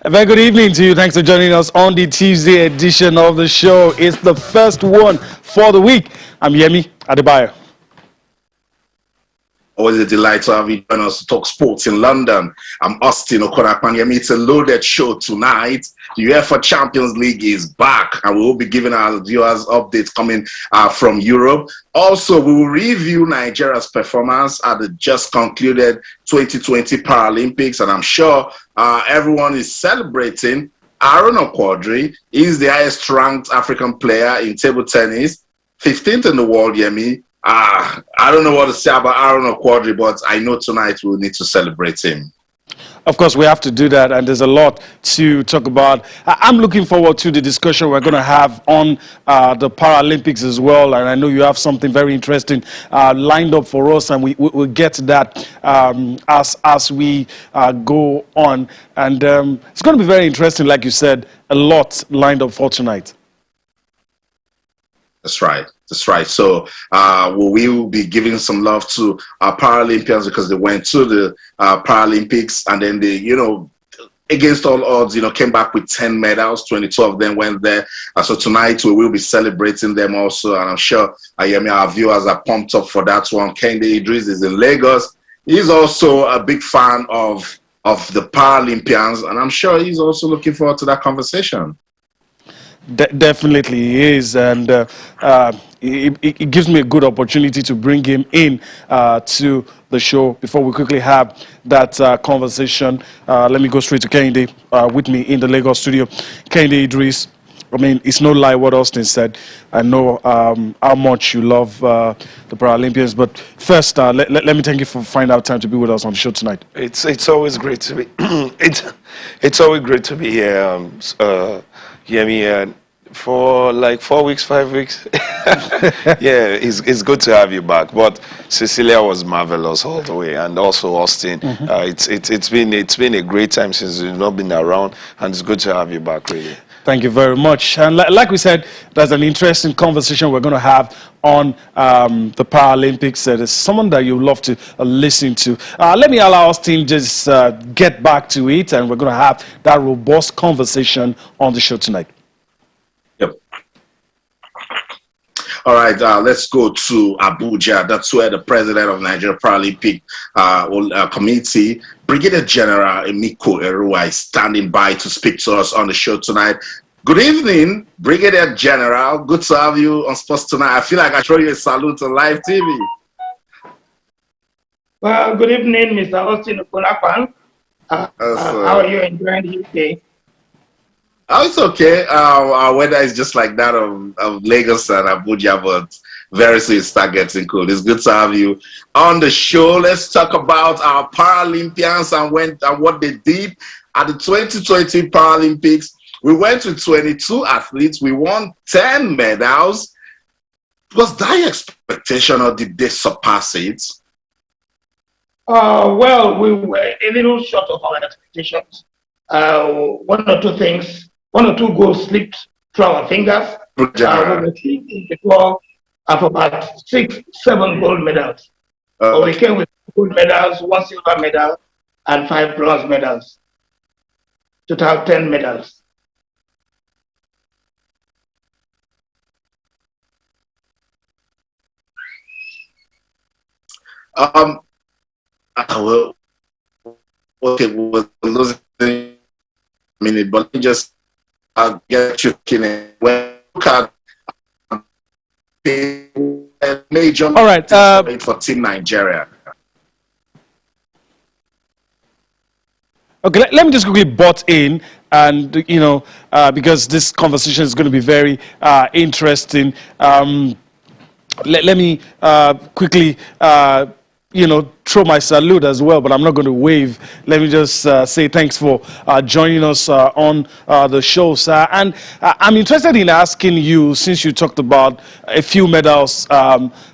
A very good evening to you. Thanks for joining us on the Tuesday edition of the show. It's the first one for the week. I'm Yemi Adebayo. Always a delight to have you join us to talk sports in London. I'm Austin Okonakpanyemi. It's a loaded show tonight. The Ufc Champions League is back, and we will be giving our viewers updates coming from Europe. Also, we will review Nigeria's performance at the just concluded 2020 Paralympics, and I'm sure everyone is celebrating. Aaron Okwadri is the highest-ranked African player in table tennis, 15th in the world, Yemi. I don't know what to say about Aaron Okwadri, but I know tonight we'll need to celebrate him. Of course, we have to do that, and there's a lot to talk about. I'm looking forward to the discussion we're going to have on the Paralympics as well, and I know you have something very interesting lined up for us, and we'll get to that as we go on. And it's going to be very interesting, like you said, a lot lined up for tonight. That's right. That's right. So we will be giving some love to our Paralympians because they went to the Paralympics and then they, against all odds, came back with 10 medals. 22 of them went there. So tonight we will be celebrating them also. And I'm sure our viewers are pumped up for that one. Kehinde Idris is in Lagos. He's also a big fan of the Paralympians. And I'm sure he's also looking forward to that conversation. Definitely he is, and it gives me a good opportunity to bring him in to the show. Before we quickly have that conversation, let me go straight to Kehinde with me in the Lagos studio. Kehinde Idris, I mean, it's no lie what Austin said. I know how much you love the Paralympians, but first, let me thank you for finding out time to be with us on the show tonight. It's always great to be it's always great to be here. Yemi, for like 4 weeks, 5 weeks. Yeah, it's good to have you back. But Cecilia was marvelous all the way, and also Austin. It's been a great time since you've not been around, and it's good to have you back, really. Thank you very much. And like we said, there's an interesting conversation we're going to have on the Paralympics. There's someone that you love to listen to. Let me allow Austin just get back to it, and we're going to have that robust conversation on the show tonight. Yep. All right, let's go to Abuja. That's where the president of Nigeria Paralympic Committee, Brigadier General Emiko Erua, is standing by to speak to us on the show tonight. Good evening, Brigadier General. Good to have you on Sports Tonight. I feel like I throw you a salute on live TV. Well, good evening, Mr. Austin Okonakpan. How are you enjoying the UK? Oh, it's okay. Our weather is just like that of Lagos and Abuja, but very soon it starts getting cool. It's good to have you on the show. Let's talk about our Paralympians and what they did at the 2020 Paralympics. We went with 22 athletes. We won 10 medals. Was that expectation, or did they surpass it? Well, we were a little short of our expectations. One or two goals slipped through our fingers. We were thinking before of about 6-7 gold medals. But we came with gold medals, 1 silver medal, and 5 bronze medals. Total 10 medals. Well, okay, we're losing a minute, but let me just get you in. When look at the major all right, for Team Nigeria. Okay, let me just quickly butt in, and because this conversation is going to be very interesting. Let me quickly throw my salute as well, but I'm not going to wave. Let me just say thanks for joining us on the show, sir. And I'm interested in asking you, since you talked about a few medals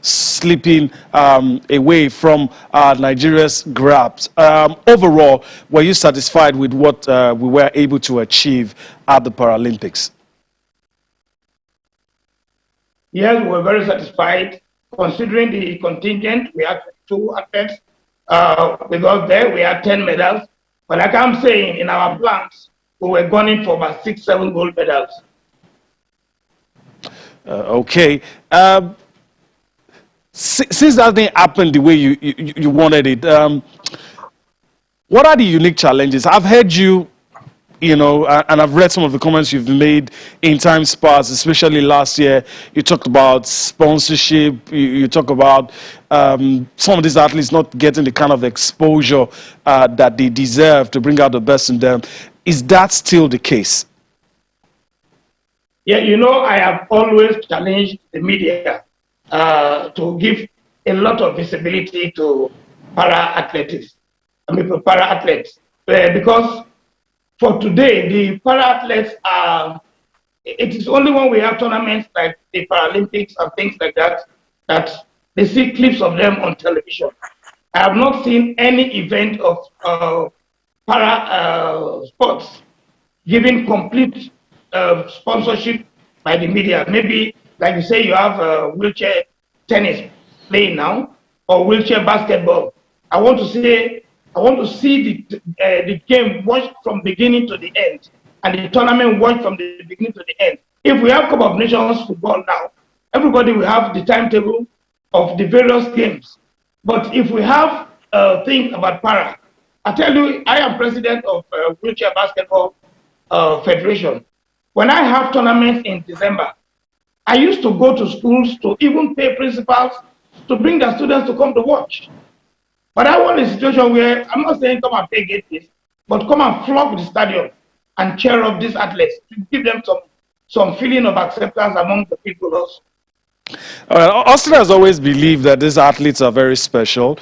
slipping away from Nigeria's grabs. Overall, were you satisfied with what we were able to achieve at the Paralympics? Yes, we're very satisfied. Considering the contingent, we had 2 athletes with us there. We had 10 medals. But like I'm saying, in our plans, we were gunning for about 6, 7 gold medals. Okay. Since that thing happened the way you wanted it, what are the unique challenges? I've heard you, and I've read some of the comments you've made in times past, especially last year. You talked about sponsorship. You talk about some of these athletes not getting the kind of exposure that they deserve to bring out the best in them. Is that still the case? Yeah, I have always challenged the media to give a lot of visibility to para-athletes. Para-athletes. Because for today, the para-athletes it is only when we have tournaments like the Paralympics and things like that, that they see clips of them on television. I have not seen any event of para sports giving complete sponsorship by the media. Maybe, like you say, you have wheelchair tennis playing now, or wheelchair basketball. I want to see the game watched from beginning to the end, and the tournament watched from the beginning to the end. If we have Cup of Nations football now, everybody will have the timetable of the various games. But if we have things about para, I tell you, I am president of Wheelchair Basketball Federation. When I have tournaments in December, I used to go to schools to even pay principals to bring their students to come to watch. But I want a situation where, I'm not saying come and pay gate fees, but come and flock the stadium and cheer up these athletes to give them some feeling of acceptance among the people also. Austin has always believed that these athletes are very special.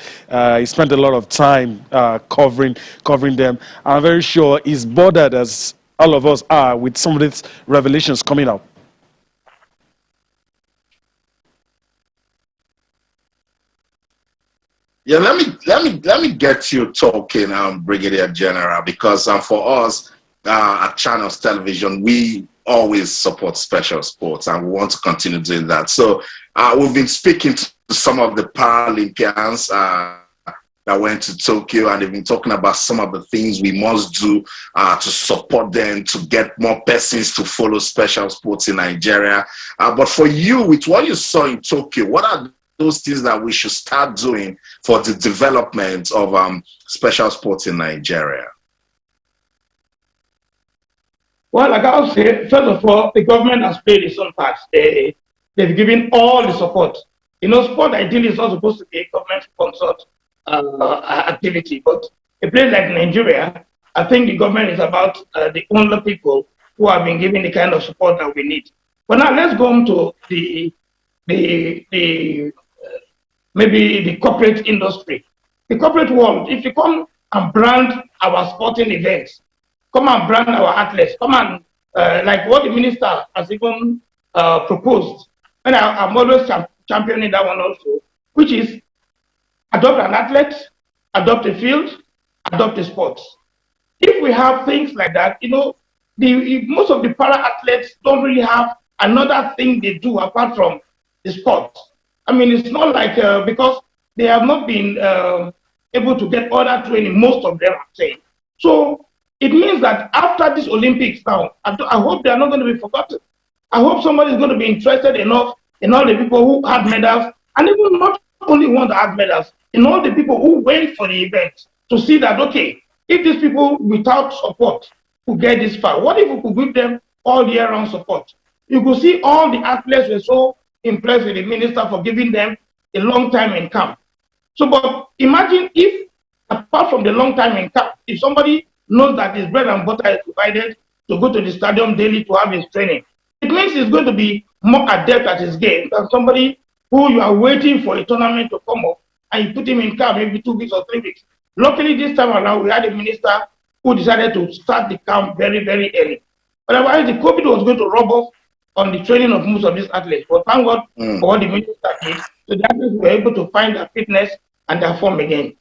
He spent a lot of time covering them. I'm very sure he's bothered, as all of us are, with some of these revelations coming out. Yeah, let me get you talking, Brigadier General, because for us at Channels Television, we always support special sports, and we want to continue doing that. So we've been speaking to some of the Paralympians that went to Tokyo, and they've been talking about some of the things we must do to support them, to get more persons to follow special sports in Nigeria. But for you, with what you saw in Tokyo, what are those things that we should start doing for the development of special sports in Nigeria? Well, like I'll say, first of all, the government has played its own part. They've given all the support. Sport ideally is not supposed to be a government-sponsored activity, but a place like Nigeria, I think the government is about the only people who have been given the kind of support that we need. But now let's go on to maybe the corporate industry. The corporate world, if you come and brand our sporting events, come and brand our athletes, come and, like what the minister has even proposed, and I'm always championing that one also, which is adopt an athlete, adopt a field, adopt a sport. If we have things like that, most of the para-athletes don't really have another thing they do apart from the sport. I mean, it's not like, because they have not been able to get other training, most of them, I'm saying. So it means that after this Olympics now, I hope they are not going to be forgotten. I hope somebody is going to be interested enough in all the people who had medals, and even not only one that had medals, in all the people who went for the event, to see that, okay, if these people without support could get this far, what if we could give them all year-round support? You could see all the athletes were so impressed with the minister for giving them a long time in camp. So, but imagine if, apart from the long time in camp, if somebody knows that his bread and butter is provided to go to the stadium daily to have his training, it means he's going to be more adept at his game than somebody who you are waiting for a tournament to come up and you put him in camp maybe 2 weeks or 3 weeks. Luckily, this time around, we had a minister who decided to start the camp very, very early. Otherwise, the COVID was going to rub off on the training of most of these athletes. But thank God for what the minister did, so the athletes were able to find their fitness and their form again.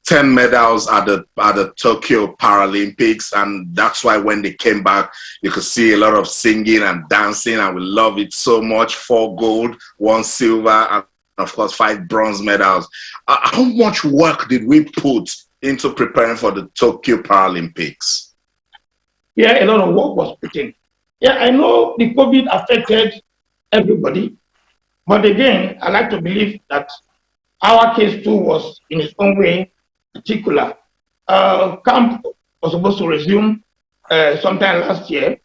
10 medals at the Tokyo Paralympics, and that's why when they came back, you could see a lot of singing and dancing, and we love it so much. 4 gold, 1 silver, and of course 5 bronze medals. How much work did we put into preparing for the Tokyo Paralympics? Yeah, a lot of work was put in. Yeah, I know the COVID affected everybody, but again, I like to believe that our case too was in its own way particular. Camp was supposed to resume sometime last year,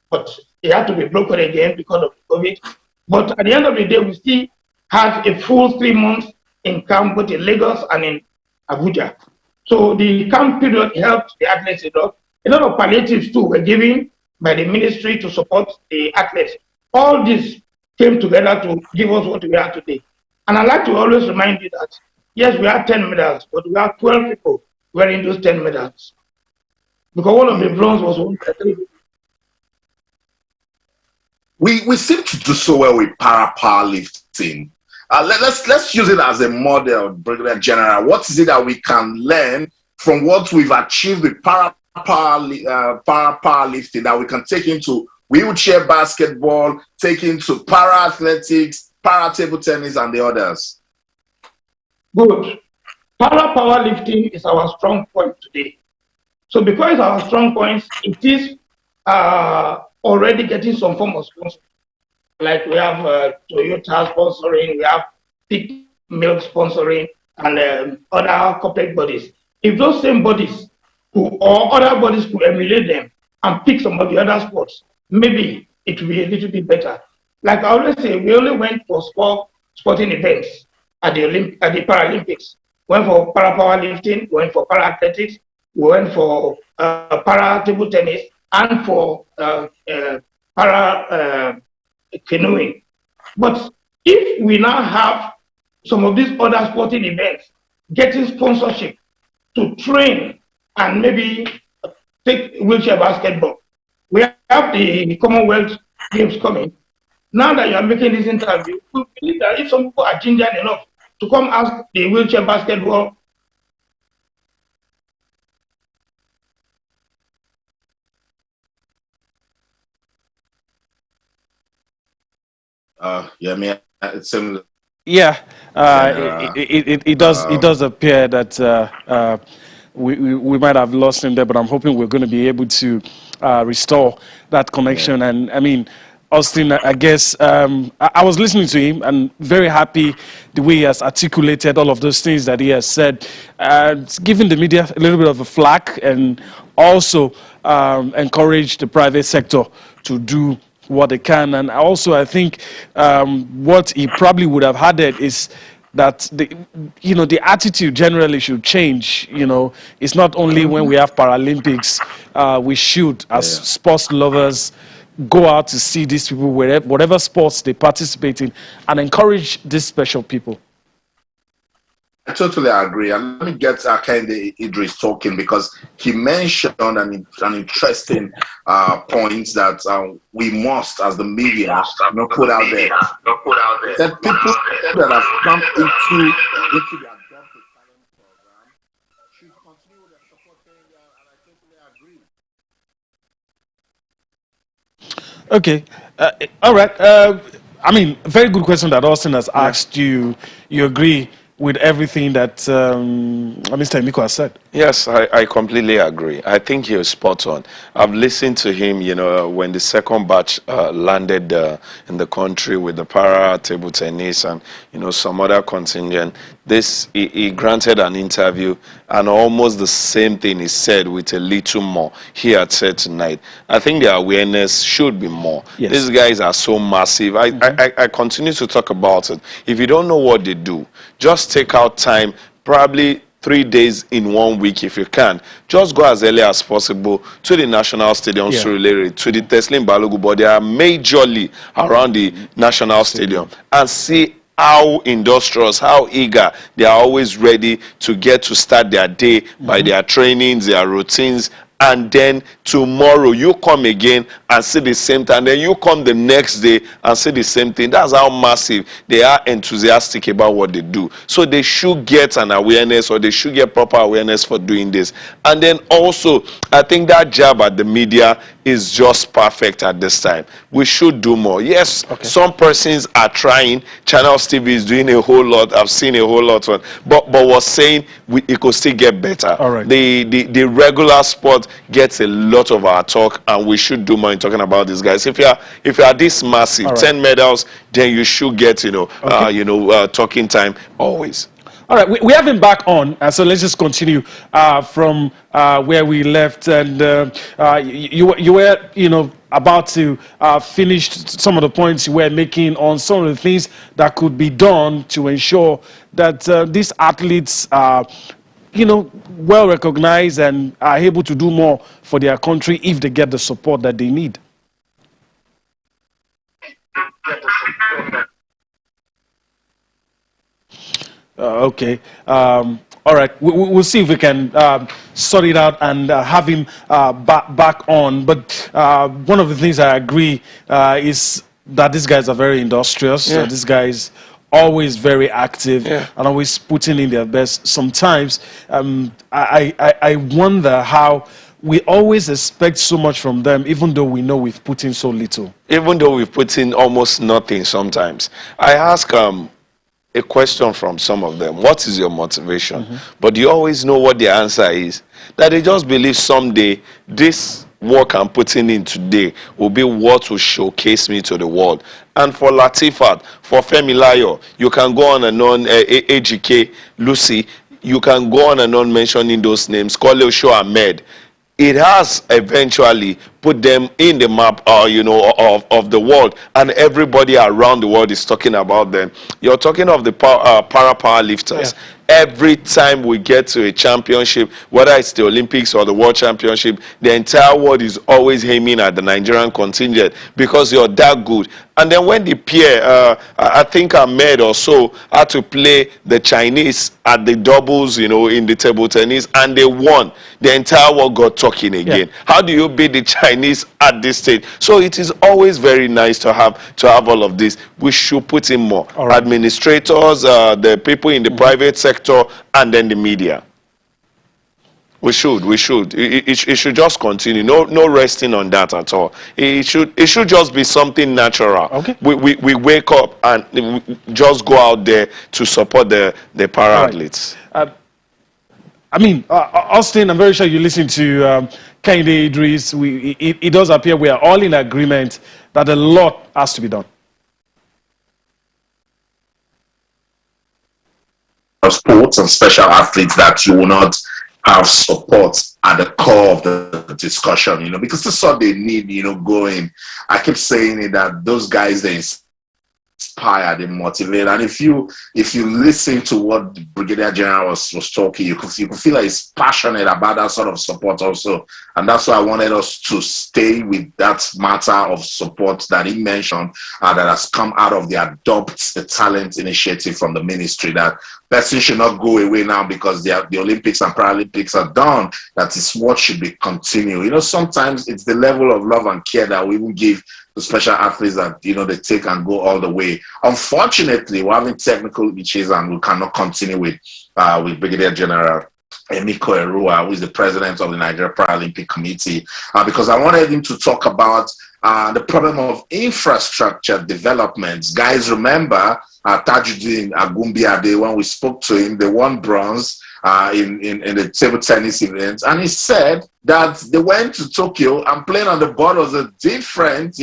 but it had to be broken again because of COVID. But at the end of the day, we still had a full 3 months in camp, both in Lagos and in Abuja. So the camp period helped the athletes a lot. A lot of palliatives too were given by the ministry to support the athletes. All this came together to give us what we are today. And I like to always remind you that, yes, we have 10 medals, but we have 12 people wearing those 10 medals. Because one of the bronze was won by 3 people. We seem to do so well with powerlifting. Let's use it as a model, Brigadier General. What is it that we can learn from what we've achieved with powerlifting that we can take into wheelchair basketball, take into para-athletics, para-table tennis, and the others? Good. Powerlifting is our strong point today. So because it's our strong points, it is already getting some form of sponsor. Like we have Toyota sponsoring, we have Peak Milk sponsoring, and other corporate bodies. If those same bodies or other bodies could emulate them and pick some of the other sports, maybe it will be a little bit better. Like I always say, we only went for sporting events at the Paralympics. We went for powerlifting, we went for para-athletics, we went for para-table tennis, and for para-canoeing. But if we now have some of these other sporting events getting sponsorship to train and maybe take wheelchair basketball, we have the Commonwealth Games coming. Now that you are making this interview, we believe that if some people are gingered enough to come ask the wheelchair basketball, it seems. Yeah, it does appear that we might have lost him there, but I'm hoping we're going to be able to restore that connection. Yeah. And I mean, Austin, I guess I was listening to him and very happy the way he has articulated all of those things that he has said, giving the media a little bit of a flack and also encourage the private sector to do what they can. And also I think what he probably would have added is that the attitude generally should change. It's not only when we have Paralympics, we should, as sports lovers, go out to see these people whatever sports they participate in and encourage these special people. I totally agree. And let me get Akande Idris talking, because he mentioned an interesting point that we must, as the media, put out there. That people that have come into their adopted talent program should continue their support, and I totally agree. Okay. All right. I mean, very good question that Austin has asked you. You agree with everything that Mr. Emiko has said? Yes, I completely agree. I think he was spot on. I've listened to him, when the second batch landed in the country with the para table tennis and, some other contingent. He granted an interview, and almost the same thing he said with a little more he had said tonight. I think the awareness should be more. Yes. These guys are so massive. I continue to talk about it. If you don't know what they do, just take out time, probably 3 days in 1 week if you can. Just go as early as possible to the National Stadium, to the Teslim Balogun, but they are majorly around the National Stadium, and see how industrious, how eager they are, always ready to get to start their day by their trainings, their routines, and then tomorrow you come again and see the same thing, and then you come the next day and see the same thing. That's how massive they are enthusiastic about what they do. So they should get an awareness, or they should get proper awareness for doing this. And then also, I think that jab at the media is just perfect at this time. We should do more. Yes, some persons are trying. Channels TV is doing a whole lot. I've seen a whole lot of, but was saying it could still get better. All right. The regular sport gets a lot of our talk, and we should do more in talking about these guys. If you are this massive, 10 medals, then you should get talking time always. All right, we have him back on, so let's just continue from where we left. And you were, about to finish some of the points you were making on some of the things that could be done to ensure that these athletes are, well recognized and are able to do more for their country if they get the support that they need. Okay. All right. We'll see if we can sort it out and have him back on. But one of the things I agree is that these guys are very industrious. Yeah. These guys always very active, yeah, and always putting in their best. Sometimes I wonder how we always expect so much from them, even though we know we've put in so little. Even though we've put in almost nothing sometimes. I ask a question from some of them, what is your motivation? But you always know what the answer is, that they just believe someday this work I'm putting in today will be what will showcase me to the world. And for Latifat, for Femi Layo, you can go on and on, AGK, Lucy, you can go on and on mentioning those names, Kole Osho Ahmed. It has eventually put them in the map, of the world, and everybody around the world is talking about them. You're talking of the para lifters. Yeah. Every time we get to a championship, whether it's the Olympics or the World Championship, the entire world is always aiming at the Nigerian contingent because you're that good. And then when the peer, I think Ahmed or so, had to play the Chinese at the doubles, in the table tennis, and they won, the entire world got talking again. Yeah. How do you beat the Chinese at this stage? So it is always very nice to have all of this. We should put in more. Right. Administrators, the people in the private sector, and then the media. We should. It should just continue. No resting on that at all. It should just be something natural. Okay. We wake up and we just go out there to support the para athletes. Austin, I'm very sure you listen to Kehinde Idris. It does appear we are all in agreement that a lot has to be done. Sports and special athletes that you will not have support at the core of the discussion, because this is what they need, going. I keep saying it, that those guys, they inspire, they motivate. And if you listen to what the Brigadier General was talking, you could feel like he's passionate about that sort of support also. And that's why I wanted us to stay with that matter of support that he mentioned, that has come out of the Adopt the Talent initiative from the ministry, that person should not go away now because the Olympics and Paralympics are done. That is what should be continued. Sometimes it's the level of love and care that we will give to special athletes that, they take and go all the way. Unfortunately, we're having technical issues and we cannot continue with Brigadier General Emiko Erua, who is the president of the Nigeria Paralympic Committee, because I wanted him to talk about the problem of infrastructure developments. Guys, remember Tajuddin Agumbiade, when we spoke to him, they won bronze in the table tennis event, and he said that they went to Tokyo and playing on the board was a different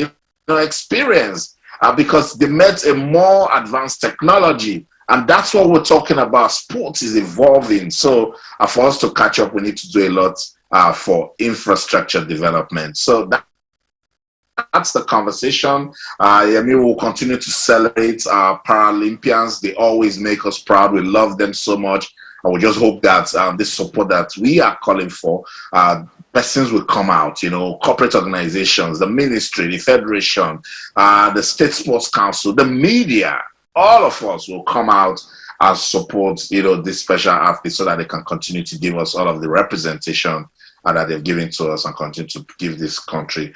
experience because they met a more advanced technology. And that's what we're talking about. Sports is evolving. So for us to catch up, we need to do a lot for infrastructure development. So that's the conversation. We will continue to celebrate our Paralympians. They always make us proud. We love them so much. And we just hope that this support that we are calling for, persons will come out, corporate organizations, the ministry, the federation, the state sports council, the media, all of us will come out and support, these special athletes so that they can continue to give us all of the representation that they've given to us and continue to give this country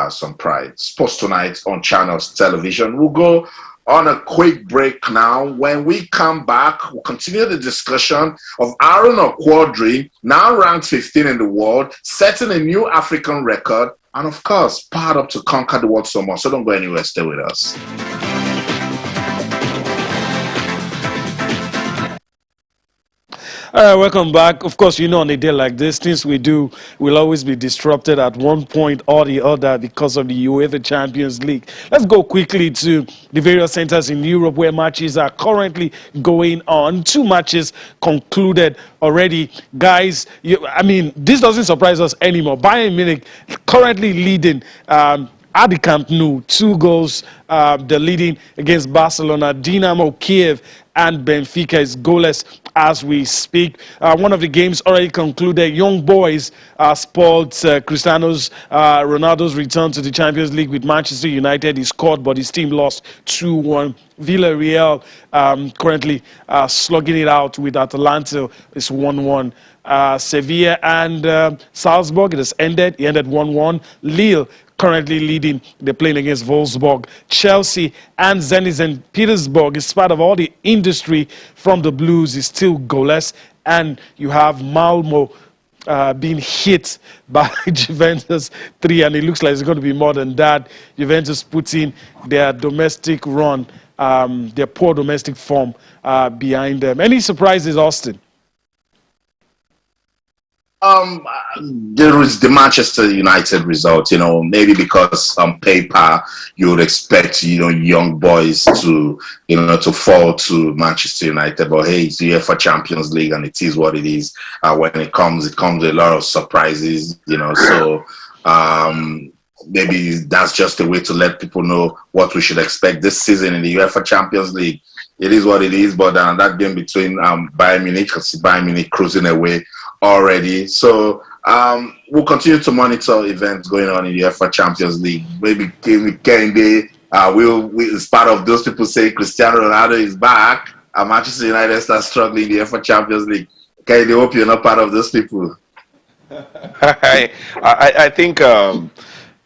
some pride. Sports Tonight on Channels Television. We'll go on a quick break now. When we come back, we'll continue the discussion of Aaron Okwodri, now ranked 15 in the world, setting a new African record, and of course, powered up to conquer the world so much. So don't go anywhere, stay with us. All right, welcome back. Of course, on a day like this, things we do will always be disrupted at one point or the other because of the UEFA Champions League. Let's go quickly to the various centers in Europe where matches are currently going on. 2 matches concluded already. Guys, this doesn't surprise us anymore. Bayern Munich currently leading at the Camp Nou, 2 goals. They're leading against Barcelona. Dynamo Kiev and Benfica is goalless as we speak. One of the games already concluded. Young Boys spoiled Cristiano Ronaldo's return to the Champions League with Manchester United. He scored, but his team lost 2-1. Villarreal currently slugging it out with Atalanta. It's 1-1. Sevilla and Salzburg, it has ended. It ended 1-1. Lille currently leading. They're playing against Wolfsburg. Chelsea and Zenit St. Petersburg, in spite of all the industry from the Blues, is still goalless. And you have Malmo being hit by Juventus 3, and it looks like it's going to be more than that. Juventus put in their domestic run, their poor domestic form behind them. Any surprises, Austin? There is the Manchester United result, maybe because on paper you would expect, young boys to, to fall to Manchester United. But hey, it's the UEFA Champions League and it is what it is. When it comes with a lot of surprises, so maybe that's just a way to let people know what we should expect this season in the UEFA Champions League. It is what it is, but that game between Bayern Munich cruising away already. So we'll continue to monitor events going on in the UEFA Champions League. Maybe Kende is part of those people say Cristiano Ronaldo is back and Manchester United start struggling in the UEFA Champions League. Kende, hope you're not part of those people. I think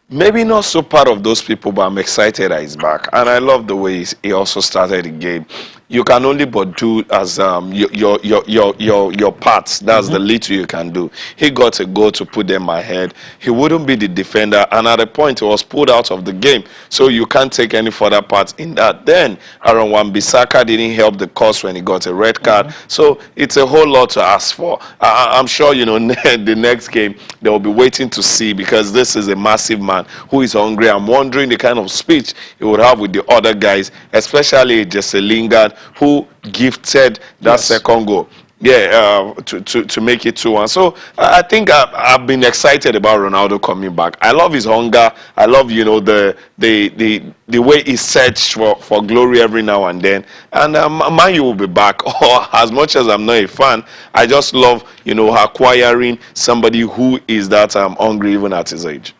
maybe not so part of those people, but I'm excited that he's back. And I love the way he also started the game. You can only but do as your parts. That's the little you can do. He got a goal to put them ahead. He wouldn't be the defender, and at a point he was pulled out of the game. So you can't take any further part in that. Then Aaron Wan-Bissaka didn't help the cause when he got a red card. So it's a whole lot to ask for. I'm sure the next game they will be waiting to see, because this is a massive man who is hungry. I'm wondering the kind of speech he would have with the other guys, especially Jesse Lingard, who gifted that second goal. To make it 2-1. So I think I've been excited about Ronaldo coming back. I love his hunger. I love the way he searched for glory every now and then. And Man U will be back. Or as much as I'm not a fan, I just love acquiring somebody who is that hungry even at his age.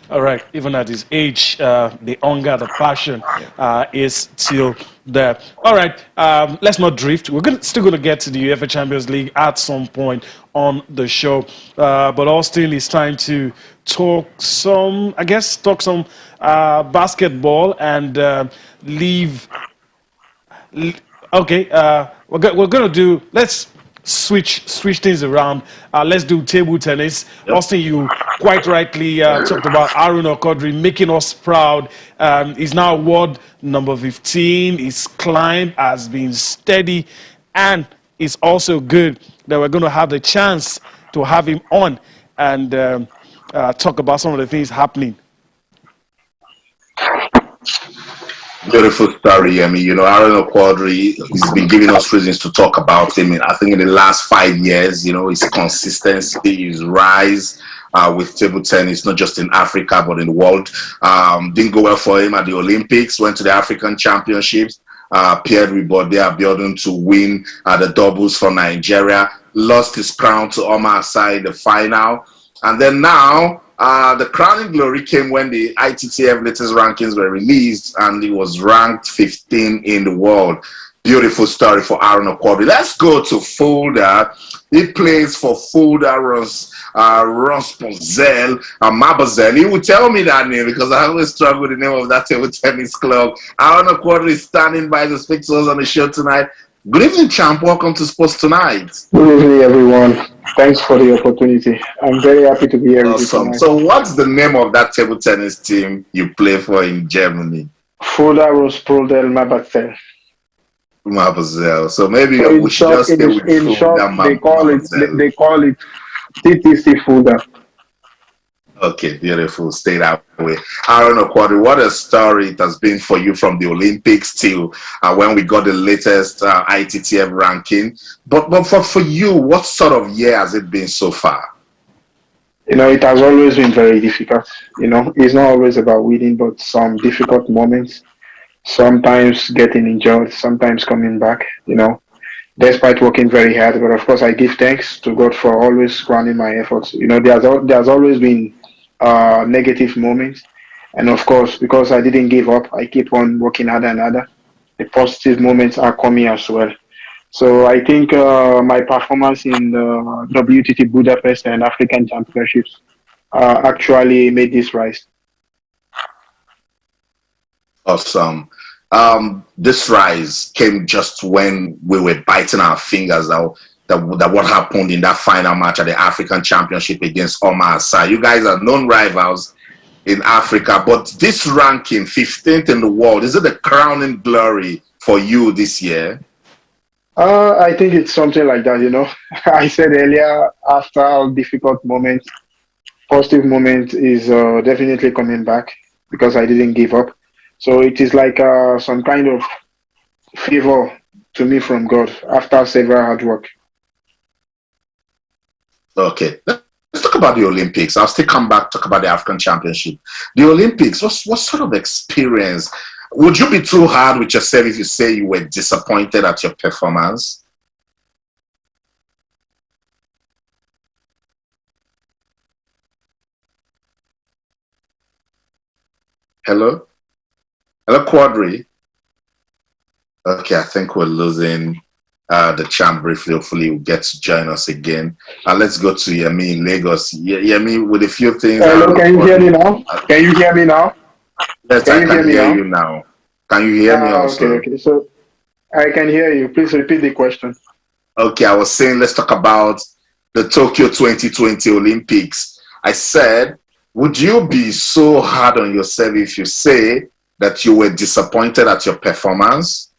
All right, even at his age, the hunger, the passion is still there. All right, let's not drift. We're still going to get to the UEFA Champions League at some point on the show. But Austin, it's time to talk some basketball and leave. Okay, we're going to do, let's switch things around. Let's do table tennis. Yep. Austin, you quite rightly talked about Aaron Okwodri making us proud. He's now world number 15. His climb has been steady, and it's also good that we're going to have the chance to have him on and talk about some of the things happening. Beautiful story. Aaron Okwodri has been giving us reasons to talk about him. I think in the last 5 years, his consistency, his rise with table tennis, not just in Africa, but in the world. Didn't go well for him at the Olympics, went to the African Championships, paired with Bode Abiodun to win the doubles for Nigeria, lost his crown to Omar Asai in the final. And then now, the crowning glory came when the ITTF latest rankings were released, and he was ranked 15 in the world. Beautiful story for Aaron Okwodri. Let's go to Fulda. He plays for Fulda, runs Ross Mabazel. Mabazel. He would tell me that name because I always struggle with the name of that table tennis club. Aaron Aquadri is standing by to speak to us on the show tonight. Good evening, champ. Welcome to Sports Tonight. Good evening, everyone. Thanks for the opportunity. I'm very happy to be here with you tonight. So what's the name of that table tennis team you play for in Germany? Fulda Rosprodel Mabazel. Mabazel. So maybe we should just stay with in short, they call it TTC Fulda. Okay, beautiful. Stay that way. Aaron Aquadri, what a story it has been for you from the Olympics till when we got the latest ITTF ranking. But for you, what sort of year has it been so far? It has always been very difficult. It's not always about winning, but some difficult moments. Sometimes getting injured, sometimes coming back, despite working very hard. But of course, I give thanks to God for always grounding my efforts. There's always been negative moments. And of course, because I didn't give up, I keep on working harder and harder. The positive moments are coming as well. So I think my performance in the WTT Budapest and African Championships actually made this rise. Awesome. This rise came just when we were biting our fingers that what happened in that final match at the African Championship against Omar Asai. You guys are known rivals in Africa, but this ranking, 15th in the world, is it the crowning glory for you this year? I think it's something like that, I said earlier, after all difficult moments, positive moment is definitely coming back because I didn't give up. So it is like some kind of favor to me from God after several hard work. Okay, let's talk about the Olympics. I'll still come back, talk about the African Championship. The Olympics, what sort of experience? Would you be too hard with yourself if you say you were disappointed at your performance? Hello? Hello, Quadri? Okay, I think we're losing the champ briefly. Hopefully we'll get to join us again. Let's go to Yemi in Lagos. Yemi, with a few things. Hello, can you hear me now? Can you hear me now? Yes, I can hear you now. Can you hear me also? Okay. So I can hear you. Please repeat the question. Okay, I was saying let's talk about the Tokyo 2020 Olympics. I said, would you be so hard on yourself if you say that you were disappointed at your performance?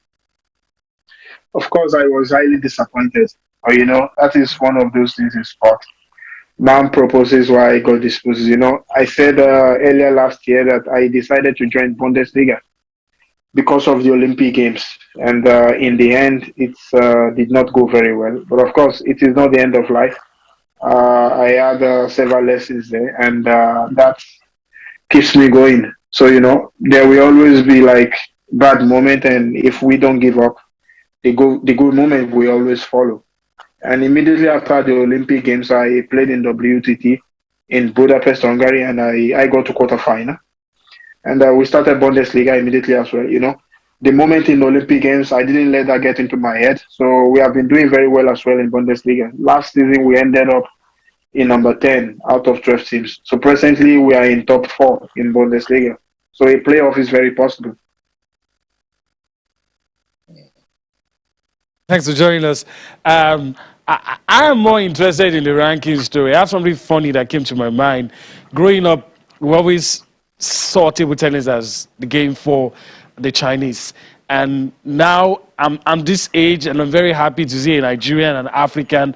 Of course, I was highly disappointed. That is one of those things in sport. Man proposes why I got disposed. I said earlier last year that I decided to join Bundesliga because of the Olympic Games. And in the end, it did not go very well. But of course, it is not the end of life. I had several lessons there, and that keeps me going. So, there will always be like bad moment, and if we don't give up, the good moment will always follow. And immediately after the Olympic Games, I played in WTT in Budapest, Hungary, and I got to quarterfinal. And we started Bundesliga immediately as well. The moment in the Olympic Games, I didn't let that get into my head. So we have been doing very well as well in Bundesliga. Last season, we ended up in number 10 out of 12 teams. So presently, we are in top 4 in Bundesliga. So a playoff is very possible. Thanks for joining us. I am more interested in the ranking story. I have something funny that came to my mind. Growing up, we always saw table tennis as the game for the Chinese. And now I'm this age, and I'm very happy to see a Nigerian and African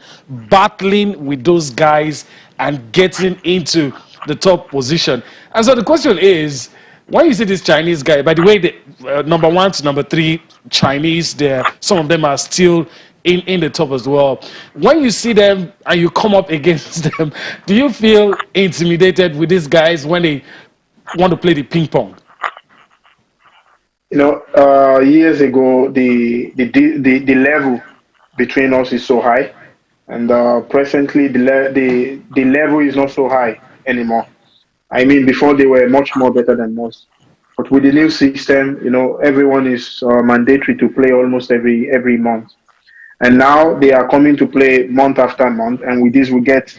battling with those guys and getting into the top position. And so the question is, when you see this Chinese guy, by the way, the number 1 to number 3 Chinese, some of them are still in the top as well. When you see them and you come up against them, do you feel intimidated with these guys when they want to play the ping pong? Years ago, the level between us is so high, and presently the level is not so high anymore. I mean, before they were much more better than us. But with the new system, everyone is mandatory to play almost every month. And now they are coming to play month after month. And with this, we get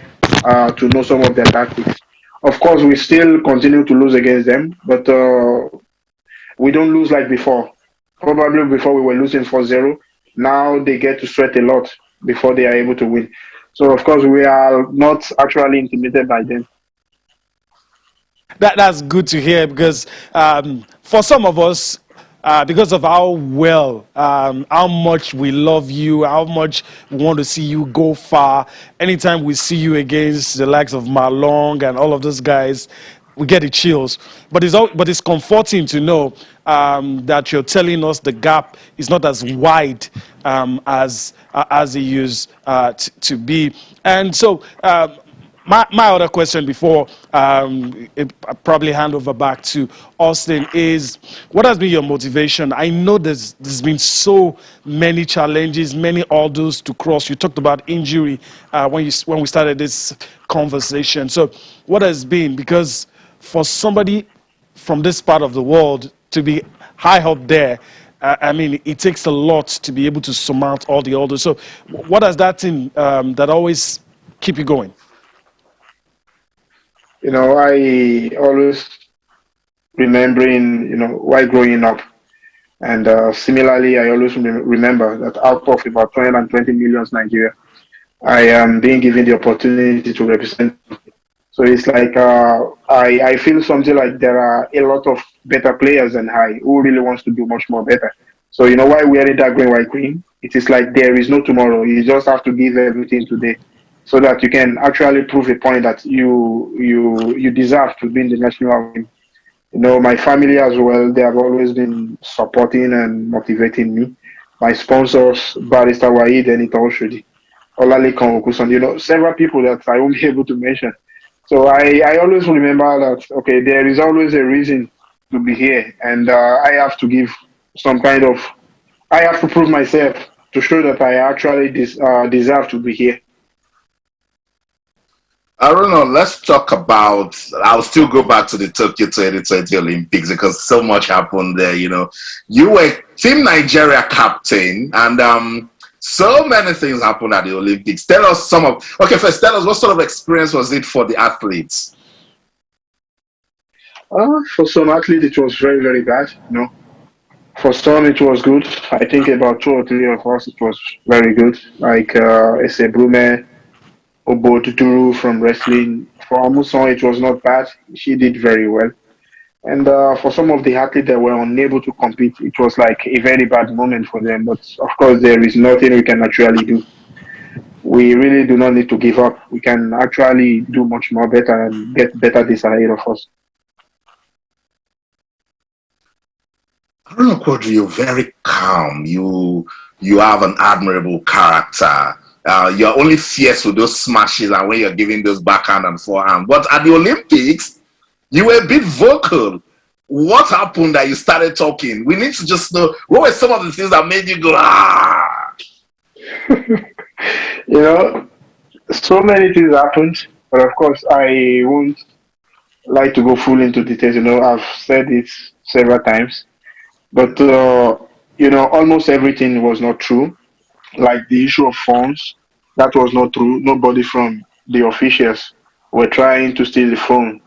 to know some of their tactics. Of course, we still continue to lose against them, but we don't lose like before. Probably before we were losing 4-0. Now they get to sweat a lot before they are able to win. So, of course, we are not actually intimidated by them. That's good to hear because for some of us, because of how well, how much we love you, how much we want to see you go far. Anytime we see you against the likes of Malong and all of those guys, we get the chills. But it's comforting to know that you're telling us the gap is not as wide as it used to be. And so. My other question before I probably hand over back to Austin is, what has been your motivation? I know there's been so many challenges, many hurdles to cross. You talked about injury when we started this conversation. So what has been, because for somebody from this part of the world to be high up there, I mean, it takes a lot to be able to surmount all the hurdles. So what has that thing that always keep you going? I always remembering, while growing up. And similarly, I always remember that out of about 220 million Nigeria, I am being given the opportunity to represent. So it's like I feel something like there are a lot of better players than I who really wants to do much more better. So why wearing that green, white, green? It is like there is no tomorrow. You just have to give everything today, so that you can actually prove a point that you deserve to be in the national team. My family as well, they have always been supporting and motivating me. My sponsors, Barrister Waid and Itoshudi, Olalekan Okusan, several people that I won't be able to mention. So I always remember that, okay, there is always a reason to be here. And I have to give I have to prove myself to show that I actually deserve to be here. I don't know. Let's talk about. I'll still go back to the Tokyo 2020 Olympics because so much happened there. You were Team Nigeria captain, and so many things happened at the Olympics. Tell us first, tell us what sort of experience was it for the athletes? For some athletes, it was very, very bad. For some, it was good. I think about 2 or 3 of us, it was very good. Like Ese Brume, Obo Tuturu from wrestling. For Amuson, it was not bad. She did very well. And for some of the athletes that were unable to compete, it was like a very bad moment for them. But of course, there is nothing we can actually do. We really do not need to give up. We can actually do much more better and get better days ahead of us. I don't know, Quadri, you're very calm. You have an admirable character. You're only fierce with those smashes and when you're giving those backhand and forehand. But at the Olympics, you were a bit vocal. What happened that you started talking? We need to just know, what were some of the things that made you go, ah? So many things happened. But of course, I won't like to go full into details. I've said it several times. But, almost everything was not true. Like the issue of phones, that was not true. Nobody from the officials were trying to steal the phone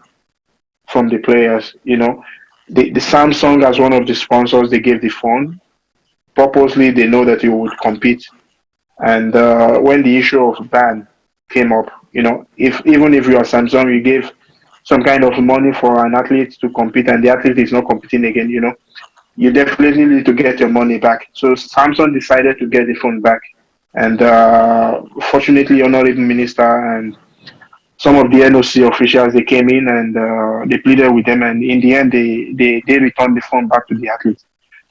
from the players. The Samsung, as one of the sponsors, they gave the phone. Purposely, they know that you would compete. And when the issue of ban came up, even if you are Samsung, you gave some kind of money for an athlete to compete and the athlete is not competing again, you definitely need to get your money back. So Samsung decided to get the phone back. And fortunately, Honorable Minister and some of the NOC officials, they came in and they pleaded with them. And in the end, they returned the phone back to the athletes.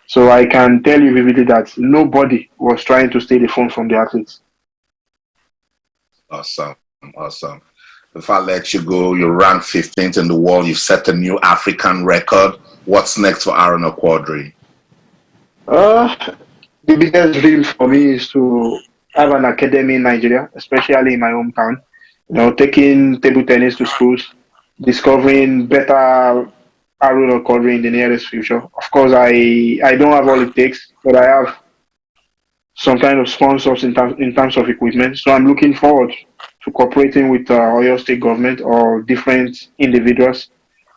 So I can tell you vividly that nobody was trying to steal the phone from the athletes. Awesome. If I let you go, you're ranked 15th in the world. You've set a new African record. What's next for Aaron Okwadri? The biggest dream for me is to have an academy in Nigeria, especially in my hometown. Taking table tennis to schools, discovering better Aaron Okwadri in the nearest future. Of course, I don't have all it takes, but I have some kind of sponsors in terms of equipment. So I'm looking forward to cooperating with Oyo State government or different individuals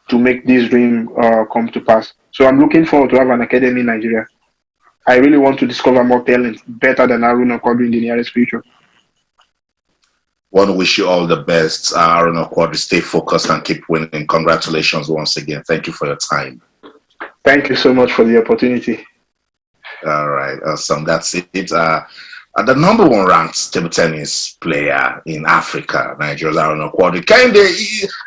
to make this dream come to pass. So I'm looking forward to have an academy in Nigeria. I really want to discover more talent, better than Aruna Quadri in the nearest future. Want to wish you all the best, Aruna Quadri. Stay focused and keep winning. Congratulations once again. Thank you for your time. Thank you so much for the opportunity. All right, awesome. That's it. The number one ranked table tennis player in Africa, Nigeria's Aruna Quadri.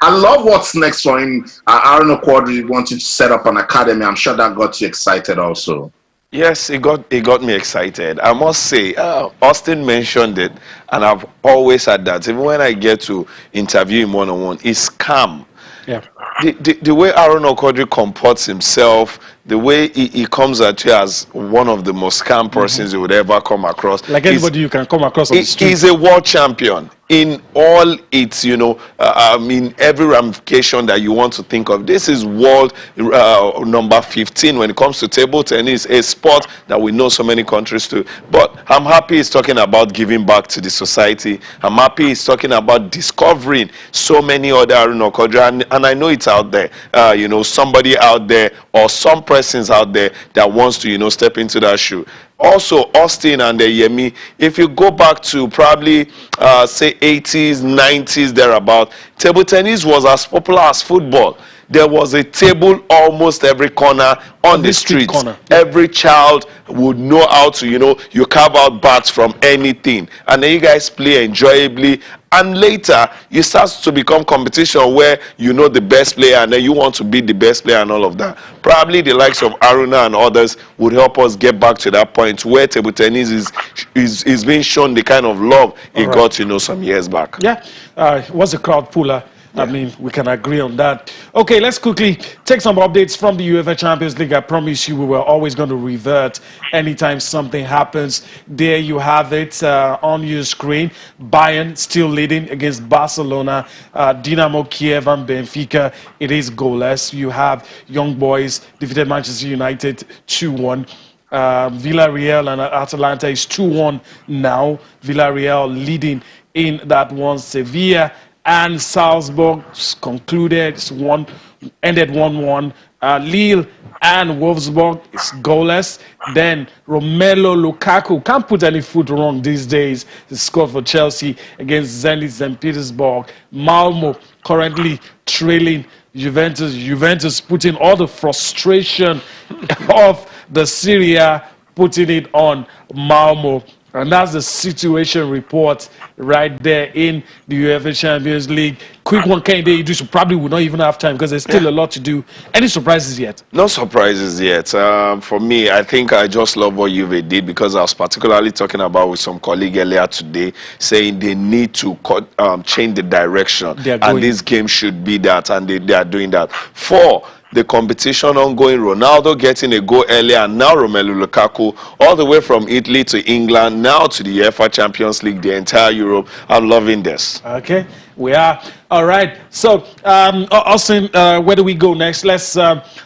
I love what's next for him. Aruna Quadri wanted to set up an academy. I'm sure that got you excited also. Yes, it got me excited. I must say, Austin mentioned it, and I've always had that. Even when I get to interview him one-on-one, he's calm. Yeah. The way Aruna Quadri comports himself, the way he comes at you as one of the most calm persons you would ever come across. Like anybody you can come across on the street. He's a world champion in all its, every ramification that you want to think of. This is world number 15 when it comes to table tennis, a sport that we know so many countries do. But I'm happy he's talking about giving back to the society. I'm happy he's talking about discovering so many other Aruna Quadri, and I know it's out there. Somebody out there or some persons out there that wants to, step into that shoe. Also, Austin and Yemi, if you go back to probably, say, 80s, 90s, thereabout, table tennis was as popular as football. There was a table almost every corner on the street. Every child would know how to, you carve out bats from anything. And then you guys play enjoyably. And later, it starts to become competition where you know the best player and then you want to beat the best player and all of that. Probably the likes of Aruna and others would help us get back to that point where table tennis is being shown the kind of love it got, some years back. Yeah, was a crowd puller. I mean, we can agree on that. Okay, let's quickly take some updates from the Ufc Champions League. I promise you we were always going to revert anytime something happens. There you have it on your screen. Bayern still leading against Barcelona. Dynamo Kiev and Benfica, it is goalless. You have Young Boys defeated Manchester United 2-1. Villarreal and Atalanta is 2-1 now. Villarreal leading in that one. Sevilla and Salzburg concluded, ended 1-1. Lille and Wolfsburg is goalless. Then Romelu Lukaku can't put any foot wrong these days. He scored for Chelsea against Zenit St. Petersburg. Malmo currently trailing Juventus. Juventus putting all the frustration of the Serie A, putting it on Malmo. And that's the situation report right there in the UEFA Champions League. Quick one, Kehinde Idris, probably will not even have time because there's still a lot to do. Any surprises yet? No surprises yet. For me, I think I just love what Juve did because I was particularly talking about with some colleague earlier today, saying they need to change the direction. And this game should be that, and they are doing that. The competition ongoing, Ronaldo getting a goal earlier, and now Romelu Lukaku, all the way from Italy to England, now to the UEFA Champions League, the entire Europe. I'm loving this. Okay, we are. All right. So, Austin, where do we go next? Let's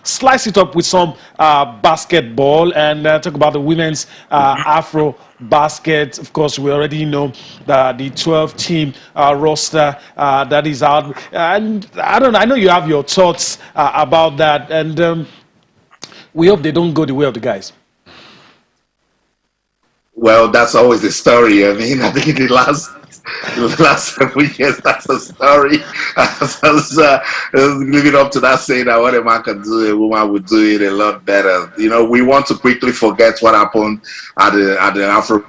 slice it up with some basketball and talk about the women's Afro basket. Of course, we already know the 12-team roster that is out. And I know you have your thoughts about that. And we hope they don't go the way of the guys. Well, that's always the story. I mean, I think the last 7 years, that's the story. Living up to that saying that what a man can do, a woman would do it a lot better. We want to quickly forget what happened at the Afro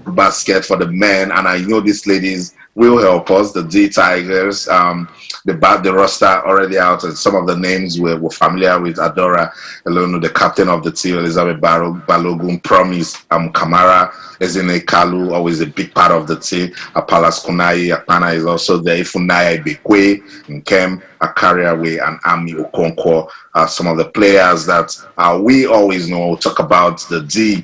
basket for the men, and I know these ladies will help us. The D Tigers, the roster already out, and some of the names we're familiar with. Adora Elonu, the captain of the team, Elizabeth Balogun, Promise, Kamara, Ezine Kalu, always a big part of the team. Apalas Kunai, Akpana is also there. Ifunaya Ibekwe, Nkem, Akariawe, and Ami Okonkwo. Some of the players that we always know. We'll talk about the D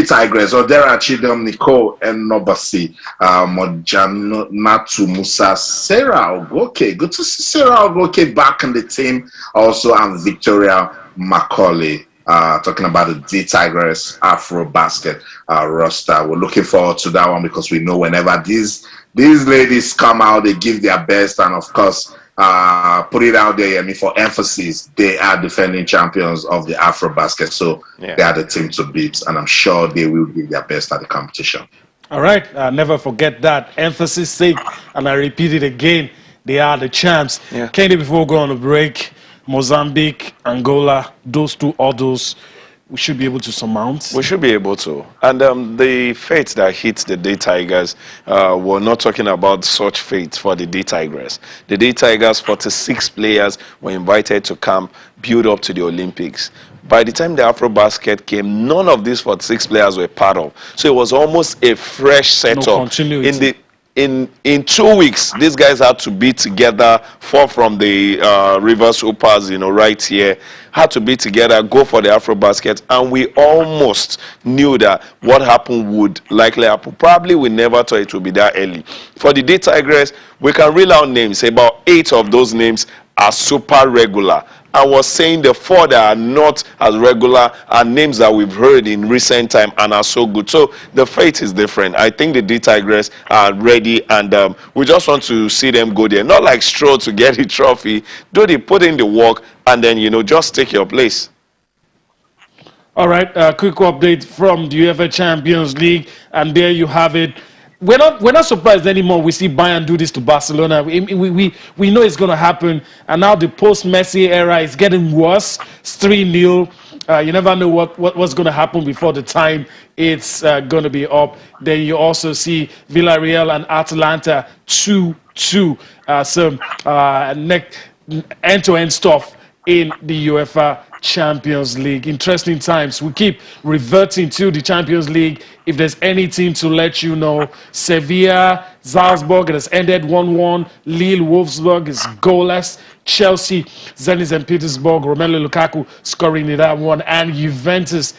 Tigers, Odera Chidom, Nicole, and Nobasi, Mojanatu Musa, Sarah Ogoke. Good to see Sarah Ogoke back in the team also, and Victoria Macaulay. Talking about the D Tigers Afro basket roster. We're looking forward to that one because we know whenever these these ladies come out, they give their best, and of course, put it out there. I mean, for emphasis, they are defending champions of the AfroBasket, so they are the team to beat, and I'm sure they will give their best at the competition. All right, never forget that. Emphasis sake, and I repeat it again, they are the champs. Kenny, before we go on a break, Mozambique, Angola, those two others, we should be able to surmount. We should be able to. And the fate that hit the Day Tigers, we're not talking about such fate for the Day Tigers. The Day Tigers, 46 players were invited to camp, build up to the Olympics. By the time the AfroBasket came, none of these 46 players were part of. So it was almost a fresh setup. No continuity. In 2 weeks, these guys had to be together, 4 from the Rivers Hoopers, right here, had to be together, go for the AfroBasket, and we almost knew that what happened would likely happen. Probably we never thought it would be that early. For the Day Tigers, we can reel out names. About 8 of those names are super regular. I was saying the 4 that are not as regular are names that we've heard in recent time and are so good. So the fate is different. I think the D Tigress are ready, and we just want to see them go there. Not like stroll to get the trophy. Put in the work, and then, just take your place. All right, quick update from the Ufc Champions League, and there you have it. We're not surprised anymore. We see Bayern do this to Barcelona. We know it's going to happen. And now the post-Messi era is getting worse. It's 3-0. You never know what's going to happen before the time it's going to be up. Then you also see Villarreal and Atalanta 2-2. Some end-to-end stuff in the UEFA Champions League. Interesting times. We keep reverting to the Champions League. If there's any team to let you know, Sevilla, Salzburg, it has ended 1-1. Lille, Wolfsburg is goalless. Chelsea, Zenit St. Petersburg, Romelu Lukaku scoring in that one. And Juventus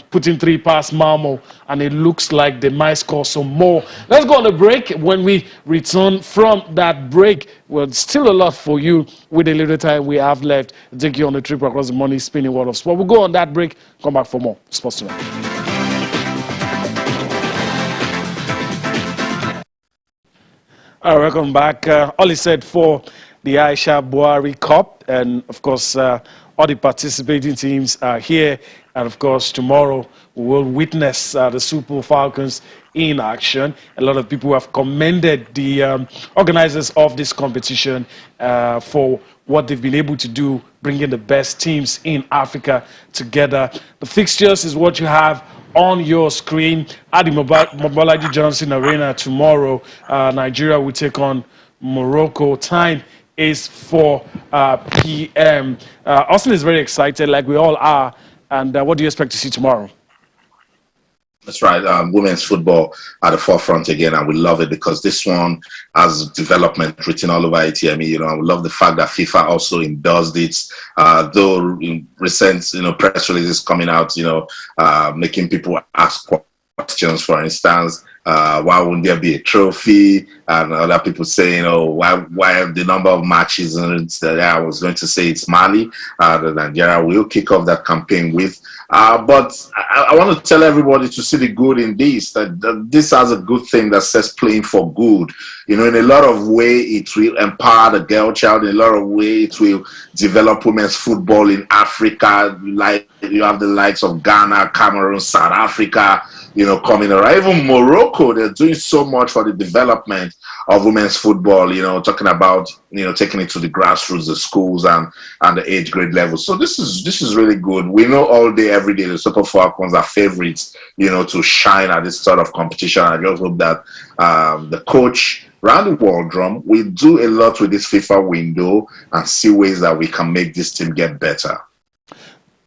putting 3 past Malmo. And it looks like they might score some more. Let's go on a break. When we return from that break, well, still a lot for you with the little time we have left. Take you on a trip across the money spinning world of sport. We'll go on that break. Come back for more Sports Tonight. All right, welcome back. All is said for the Aisha Buhari Cup, and of course, all the participating teams are here. And of course, tomorrow we will witness the Super Falcons in action. A lot of people have commended the organizers of this competition for what they've been able to do, bringing the best teams in Africa together. The fixtures is what you have on your screen at the Mobolaji Johnson Arena tomorrow. Nigeria will take on Morocco. Time is 4 p.m. Austin is very excited, like we all are. And what do you expect to see tomorrow? That's right. Women's football at the forefront again, and we love it because this one has development written all over it. I mean, I love the fact that FIFA also endorsed it. Though in recent, press releases coming out, making people ask questions. For instance, why wouldn't there be a trophy? And other people saying, why the number of matches? And I was going to say it's Mali that Nigeria will kick off that campaign with. But I want to tell everybody to see the good in this, that this has a good thing that says playing for good. In a lot of way, it will empower the girl child. In a lot of way, it will develop women's football in Africa. Like you have the likes of Ghana, Cameroon, South Africa, coming around. Even Morocco, they're doing so much for the development of women's football, talking about, taking it to the grassroots, the schools and the age grade level. So this is really good. We know all day, every day, the Super Falcons are favorites, to shine at this sort of competition. I just hope that the coach, Randy Waldrum, will do a lot with this FIFA window and see ways that we can make this team get better.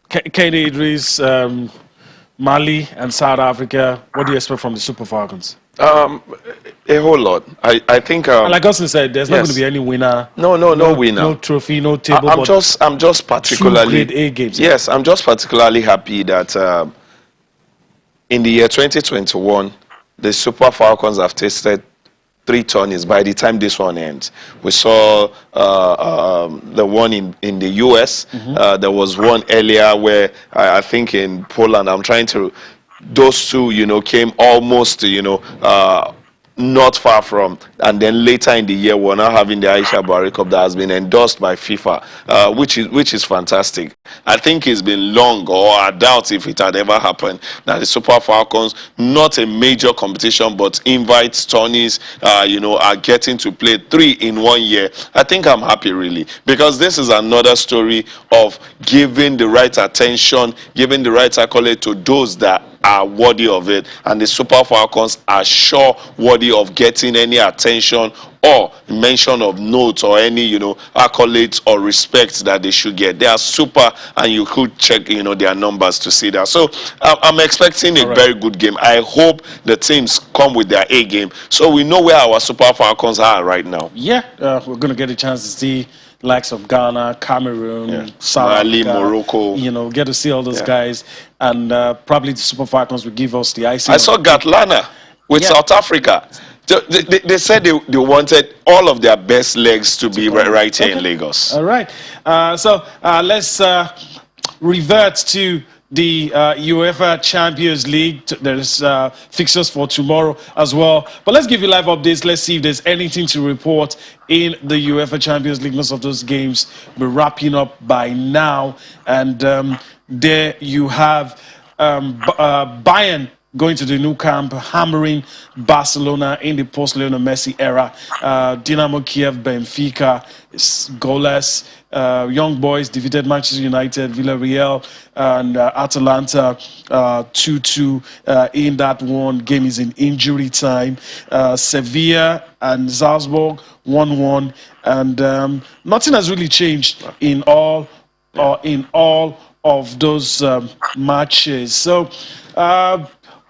Katie Idris, Mali and South Africa, what do you expect from the Super Falcons? A whole lot. I think. Like Austin said, there's not going to be any winner. No winner. No trophy, no table. I'm just particularly. 2 grade A games. Yes, I'm just particularly happy that in the year 2021, the Super Falcons have tasted 3 tourneys by the time this one ends. We saw the one in the US. There was one earlier where I think in Poland. Those two, came almost, not far from, and then later in the year we're now having the Aisha Buhari Cup that has been endorsed by FIFA, which is fantastic. I think it's been long, or I doubt if it had ever happened, that the Super Falcons, not a major competition but invites tourneys, are getting to play 3 in 1 year. I think I'm happy, really, because this is another story of giving the right attention, giving the right accolade to those that are worthy of it, and the Super Falcons are sure worthy of getting any attention or mention of note or any accolades or respect that they should get. They are super, and you could check their numbers to see that. So I'm expecting a very good game. I hope the teams come with their A game, so we know where our Super Falcons are right now. Yeah, we're going to get a chance to see likes of Ghana, Cameroon, South Mali, Africa, Morocco. Get to see all those guys, and probably the Super Falcons will give us the icing. I saw Gatlana with South Africa. They said they wanted all of their best legs to be right here in Lagos. All right. So let's revert to the UEFA Champions League. There's fixtures for tomorrow as well. But let's give you live updates. Let's see if there's anything to report in the UEFA Champions League. Most of those games will be wrapping up by now. And there you have Bayern going to the Nou Camp, hammering Barcelona in the post-Lionel Messi era. Dynamo Kiev, Benfica is goalless. Young Boys defeated Manchester United, Villarreal, and Atalanta 2-2 in that one. Game is in injury time. Sevilla and Salzburg 1-1, and nothing has really changed in all of those matches. So,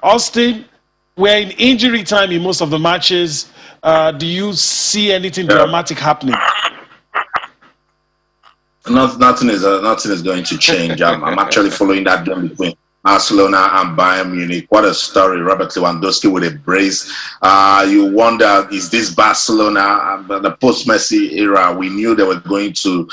Austin, we're in injury time in most of the matches. Do you see anything dramatic happening? Nothing is going to change. I'm actually following that game between Barcelona and Bayern Munich. What a story. Robert Lewandowski with a brace. You wonder, is this Barcelona, the post-Messi era? We knew they were going to,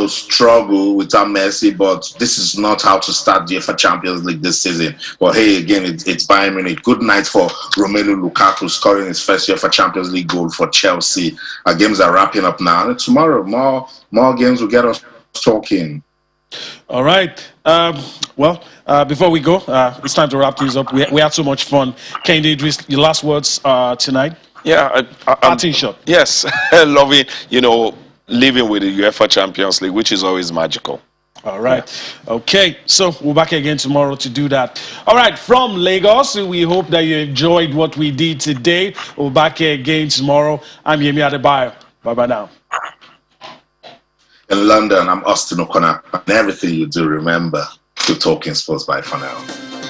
struggle without Messi, but this is not how to start the UEFA Champions League this season. But hey, again, it's Bayern Munich. Good night for Romelu Lukaku scoring his first UEFA Champions League goal for Chelsea. Our games are wrapping up now. And tomorrow, more games will get us talking. All right. Before we go, it's time to wrap things up. We had so much fun. Kehinde Idris, your last words tonight? Yeah, parting shot. Yes, loving, living with the UEFA Champions League, which is always magical. All right. Yeah. Okay. So we're back again tomorrow to do that. All right. From Lagos, we hope that you enjoyed what we did today. We're back here again tomorrow. I'm Yemi Adebayo. Bye-bye now. In London, I'm Austin O'Connor. And everything you do, remember, to Talking Sports. Bye for now.